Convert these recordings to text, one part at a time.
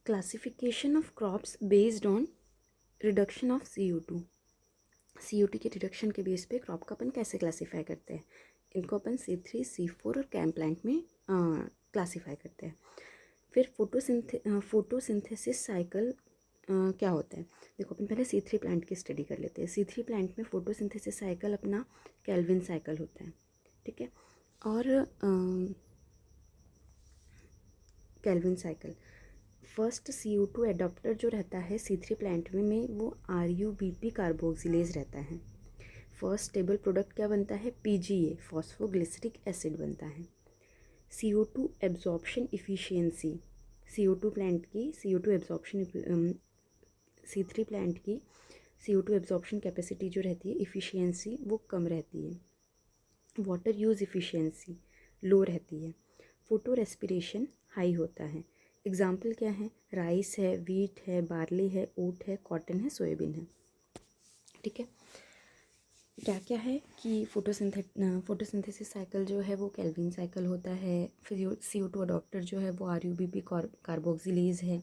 Classification of crops based on reduction of CO2। CO2 के reduction के base पे crop का अपन कैसे क्लासीफाई करते हैं, इनको अपन C3, C4 और कैम प्लांट में क्लासीफाई करते हैं। फिर फोटोसिंथेसिस साइकिल क्या होता है, देखो अपन पहले C3 प्लांट की स्टडी कर लेते हैं। C3 प्लांट में फोटोसिंथेसिस साइकिल अपना केल्विन साइकिल होता है, ठीक है। और Calvin cycle first CO2 adapter जो रहता है C3 प्लांट में वो RUBP कार्बोक्सिलेज रहता है। फर्स्ट स्टेबल प्रोडक्ट क्या बनता है, PGA फॉस्फोग्लिसरिक एसिड बनता है। CO2 absorption efficiency, CO2 plant की CO2 एब्जॉर्प्शन C3 प्लांट की CO2 एब्जॉर्प्शन कैपेसिटी जो रहती है, इफ़िशियंसी वो कम रहती है। वाटर यूज़ इफ़िशियंसी लो रहती है। फोटो रेस्पिरेशन हाई होता है। एग्जाम्पल क्या है, राइस है, वीट है, बार्ली है, ओट है, कॉटन है, सोयाबीन है, ठीक है। क्या क्या है कि फोटोसिंथेसिस साइकिल जो है वो केल्विन साइकिल होता है। फिर CO2 अडॉप्टर जो है वो RUBP कार्बोक्सिलेज है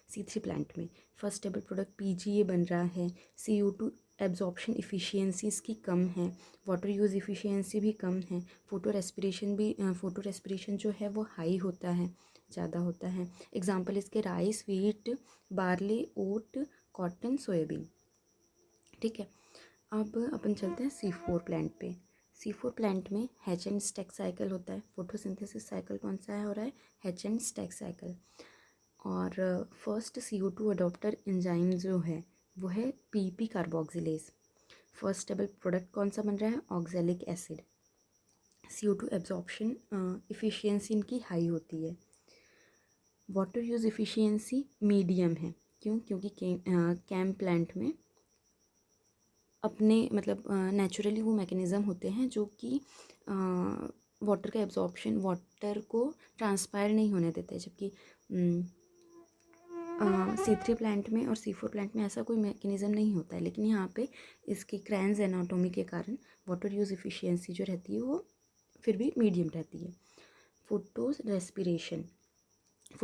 C3 प्लांट में। फर्स्ट स्टेबल प्रोडक्ट PGA बन रहा है। CO2 एब्जॉर्प्शन इफ़िशियंसी इसकी कम है, वाटर यूज़ इफ़िशियंसी भी कम है। फोटो रेस्पिरेशन जो है वो हाई होता है, ज़्यादा होता है। एग्जाम्पल इसके राइस, वीट, बार्ली, ओट, कॉटन, सोयाबीन, ठीक है। अब अपन चलते हैं C4 प्लांट पे। C4 प्लांट में हैच एंड स्टैक साइकिल होता है। फोटोसिंथेसिस साइकिल कौन सा है हो रहा है, हैच एंड स्टैक साइकिल। और फर्स्ट CO2 अडॉप्टर एंजाइम जो है वो है PP carboxylase. First stable product कौन सा बन रहा है, oxalic acid. CO2 absorption efficiency इनकी हाई होती है। वाटर यूज़ इफ़िशियंसी मीडियम है, क्योंकि कैम प्लांट में अपने मतलब नेचुरली वो मैकेनिज़्म होते हैं जो कि वाटर का एब्जॉर्प्शन, वाटर को ट्रांसपायर नहीं होने देते, जबकि C3 प्लांट में और C4 प्लांट में ऐसा कोई मैकेनिज़्म नहीं होता है। लेकिन यहाँ पे इसकी क्रैन्स एनाटोमी के कारण वाटर यूज़ इफ़िशियंसी जो रहती है वो फिर भी मीडियम रहती है। फोटो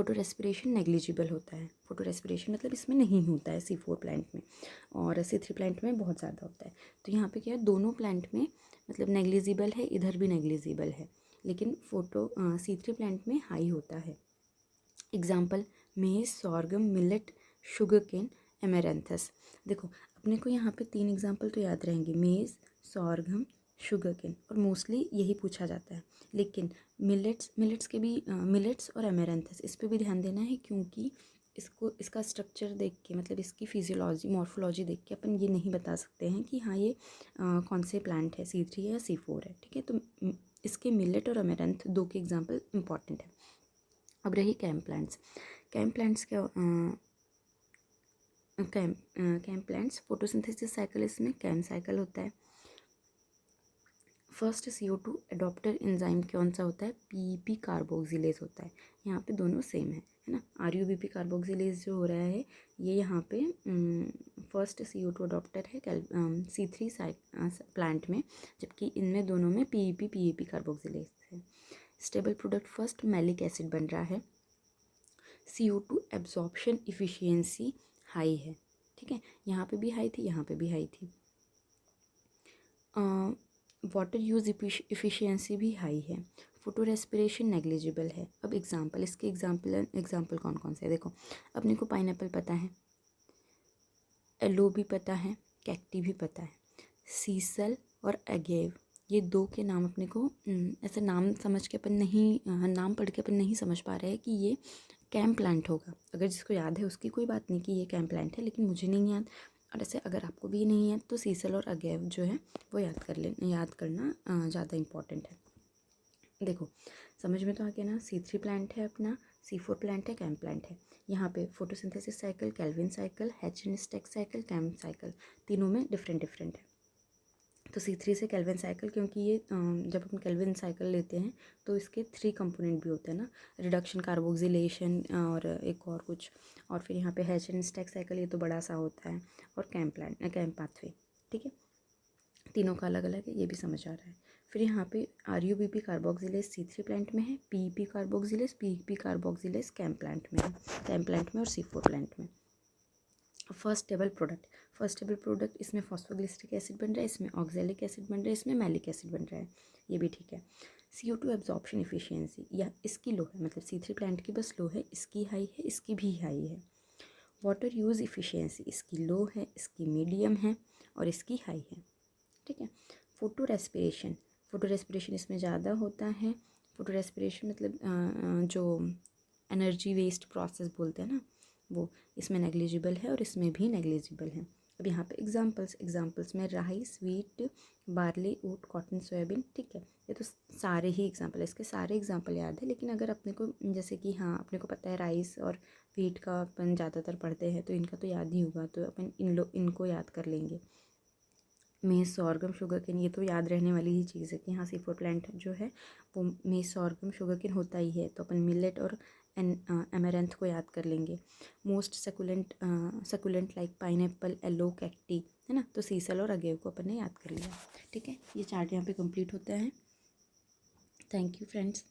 रेस्पिरेशन नेग्लिजिबल होता है। फोटो रेस्पिरेशन मतलब इसमें नहीं होता है C4 प्लांट में, और C3 प्लांट में बहुत ज़्यादा होता है। तो यहाँ पे क्या है, दोनों प्लांट में मतलब नेग्लिजिबल है, इधर भी नेग्लिजिबल है, लेकिन C3 प्लांट में हाई होता है। एग्जाम्पल मेज, सॉर्गम, मिलेट, शुगर केन, एमेरैंथस। देखो अपने को यहाँ पे 3 एग्जाम्पल तो याद रहेंगे, मेज, सॉर्गम, शुगर केन, और मोस्टली यही पूछा जाता है। लेकिन मिलेट्स और एमेरैंथस इस पे भी ध्यान देना है, क्योंकि इसका स्ट्रक्चर देख के मतलब इसकी फिजियोलॉजी, मॉर्फोलॉजी देख के अपन ये नहीं बता सकते हैं कि हाँ ये कौन से प्लांट है, C3 है या C4 है, ठीक है। तो इसके मिलेट और अमेरैंथ 2 के एग्जाम्पल इंपॉर्टेंट है। अब रही CAM plants. CAM plants photosynthesis cycle इसमें कैम साइकिल होता है। फर्स्ट CO2 एडॉप्टर एंजाइम कौन सा होता है, PP कार्बोक्सिलेज होता है। यहाँ पे दोनों सेम है ना। RUBP कार्बोक्सिलेज जो हो रहा है ये यहाँ पे फर्स्ट CO2 अडॉप्टर है C3 प्लांट में, जबकि इनमें दोनों में PEP कार्बोक्सिलेज है। Stable product first malic acid बन रहा है। CO2 एब्जॉर्प्शन इफ़िशियंसी हाई है, ठीक है। यहाँ पे भी हाई थी, यहाँ पे भी हाई थी। वाटर यूज़ इफ़िशियंसी भी हाई है। फोटो रेस्पिरेशन नेग्लिजिबल है। अब इसके एग्जाम्पल कौन कौन से है, देखो अपने को पाइनएप्पल पता है, एलो भी पता है, कैक्टी भी पता है। सीसल और अगेव, ये 2 के नाम अपने को ऐसे नाम समझ के अपन नहीं, नाम पढ़ के अपन नहीं समझ पा रहे हैं कि ये कैम प्लांट होगा। अगर जिसको याद है उसकी कोई बात नहीं कि ये कैम प्लांट है, लेकिन मुझे नहीं याद। और ऐसे अगर आपको भी नहीं याद तो सीसल और अगेव जो है वो याद करना ज़्यादा इम्पॉर्टेंट है। देखो समझ में तो आ गया ना, C3 प्लांट है अपना, C4 प्लांट है, कैम प्लांट है। यहाँ पे photosynthesis cycle, Calvin cycle, Hatch and Slack cycle, CAM cycle, तीनों में डिफरेंट है। तो C3 से केल्विन साइकिल, क्योंकि ये जब हम केल्विन साइकिल लेते हैं तो इसके 3 कंपोनेंट भी होते हैं ना, रिडक्शन, कार्बोक्सिलेशन और एक और कुछ, और फिर यहाँ पे हैच एंड स्टैक साइकिल ये तो बड़ा सा होता है, और कैम पाथवे, ठीक है। तीनों का अलग अलग है, ये भी समझ आ रहा है। फिर यहाँ पे RUBP कार्बोक्सिलेज C3 प्लांट में है, PEP carboxylase PEP carboxylase CAM plant में है, कैम प्लांट में और C4 प्लांट में। फर्स्ट टेबल प्रोडक्ट इसमें फॉस्फोग्लिसरिक एसिड बन रहा है, इसमें ऑक्जेलिक एसिड बन रहा है, इसमें मैलिक एसिड बन रहा है, ये भी ठीक है। CO2 एब्जॉर्प्शन इफिशियंसी या इसकी लो है, मतलब C3 प्लांट की बस लो है, इसकी हाई है, इसकी भी हाई है। वाटर यूज़ इफिशियंसी इसकी लो है, इसकी मीडियम है और इसकी हाई है, ठीक है। फोटो रेस्पिरेशन इसमें ज़्यादा होता है। फोटो रेस्पिरेशन मतलब जो एनर्जी वेस्ट प्रोसेस बोलते हैं ना, वो इसमें नेग्लिजिबल है और इसमें भी नेग्लिजिबल है। अब यहाँ पे एग्जांपल्स में राइस, वीट, बार्ली, ओट, कॉटन, सोयाबीन, ठीक है। ये तो सारे ही एग्जांपल है, इसके सारे एग्जांपल याद है। लेकिन अगर अपने को जैसे कि हाँ अपने को पता है राइस और वीट का अपन ज़्यादातर पढ़ते हैं तो इनका तो याद ही होगा, तो अपन इनको याद कर लेंगे। मेज, सॉर्गम, शुगरकेन, ये तो याद रहने वाली ही चीज़ है कि हाँ C4 प्लांट जो है वो मेज, सॉर्गम, शुगरकेन होता ही है, तो अपन मिलेट और एमेरैंथ को याद कर लेंगे। Most succulent like pineapple, yellow cacti, है ना, तो सीसल और अगेव को अपन ने याद कर लिया, ठीक है। ये चार्ट यहाँ पे कंप्लीट होता है। Thank you friends.